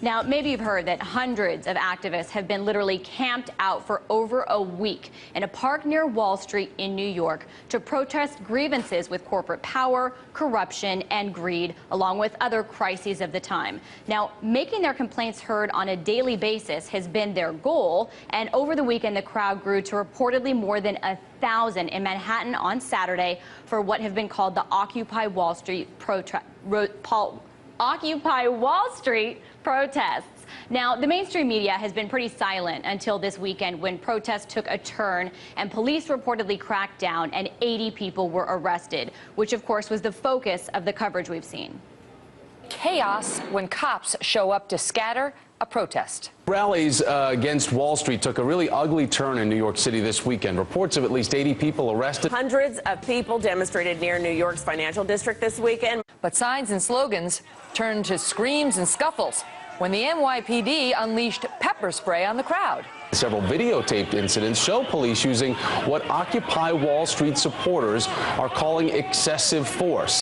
Now, maybe you've heard that hundreds of activists have been literally camped out for over a week in a park near Wall Street in New York to protest grievances with corporate power, corruption, and greed, along with other crises of the time. Now, making their complaints heard on a daily basis has been their goal, and over the weekend, the crowd grew to reportedly more than 1,000 in Manhattan on Saturday for what have been called the Occupy Wall Street Occupy Wall Street protests. Now, the mainstream media has been pretty silent until this weekend when protests took a turn and police reportedly cracked down and 80 people were arrested, which of course was the focus of the coverage we've seen. Chaos when cops show up to scatter a protest. Rallies against Wall Street took a really ugly turn in New York City this weekend. Reports of at least 80 people arrested. Hundreds of people demonstrated near New York's financial district this weekend. But signs and slogans turned to screams and scuffles when the NYPD unleashed pepper spray on the crowd. Several videotaped incidents show police using what Occupy Wall Street supporters are calling excessive force.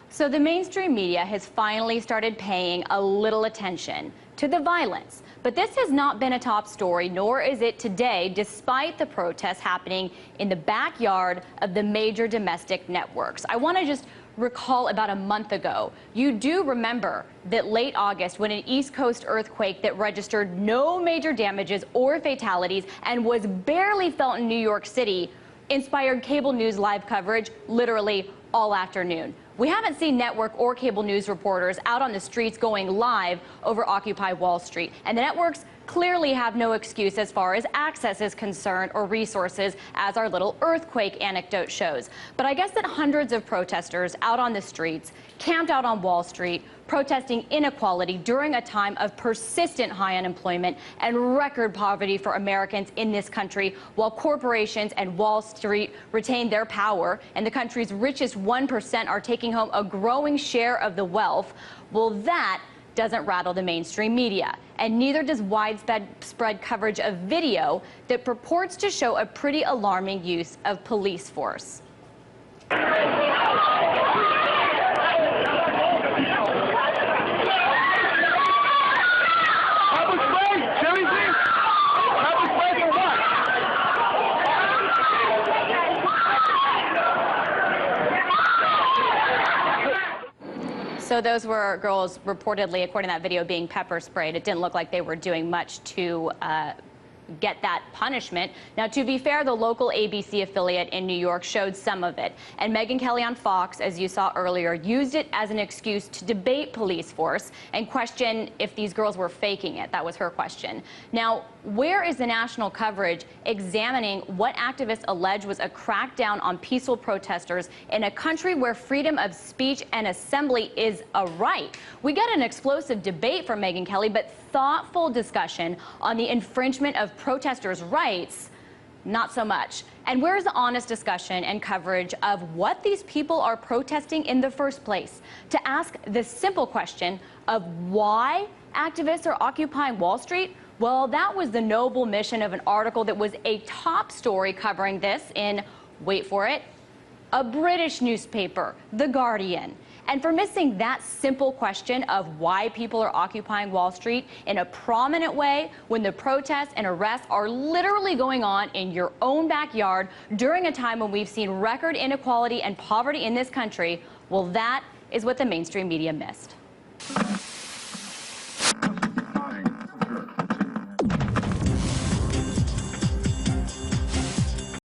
So the mainstream media has finally started paying a little attention to the violence. But this has not been a top story, nor is it today, despite the protests happening in the backyard of the major domestic networks. I want to just recall about a month ago. You do remember that late August, when an East Coast earthquake that registered no major damages or fatalities and was barely felt in New York City inspired cable news live coverage literally all afternoon. We haven't seen network or cable news reporters out on the streets going live over Occupy Wall Street. And the networks clearly have no excuse as far as access is concerned or resources, as our little earthquake anecdote shows. But I guess that hundreds of protesters out on the streets, camped out on Wall Street, protesting inequality during a time of persistent high unemployment and record poverty for Americans in this country, while corporations and Wall Street retain their power and the country's richest 1% are taking home a growing share of the wealth. Well, that doesn't rattle the mainstream media, and neither does widespread coverage of video that purports to show a pretty alarming use of police force. So those were girls reportedly, according to that video, being pepper sprayed. It didn't look like they were doing much to get that punishment. Now, to be fair, the local ABC affiliate in New York showed some of it. And Megyn Kelly on Fox, as you saw earlier, used it as an excuse to debate police force and question if these girls were faking it. That was her question. Now, where is the national coverage examining what activists allege was a crackdown on peaceful protesters in a country where freedom of speech and assembly is a right? We got an explosive debate from Megyn Kelly, but thoughtful discussion on the infringement of protesters' rights, not so much. And where's the honest discussion and coverage of what these people are protesting in the first place? To ask the simple question of why activists are occupying Wall Street? Well, that was the noble mission of an article that was a top story covering this in, wait for it, a British newspaper, The Guardian. And for missing that simple question of why people are occupying Wall Street in a prominent way when the protests and arrests are literally going on in your own backyard during a time when we've seen record inequality and poverty in this country, well, that is what the mainstream media missed.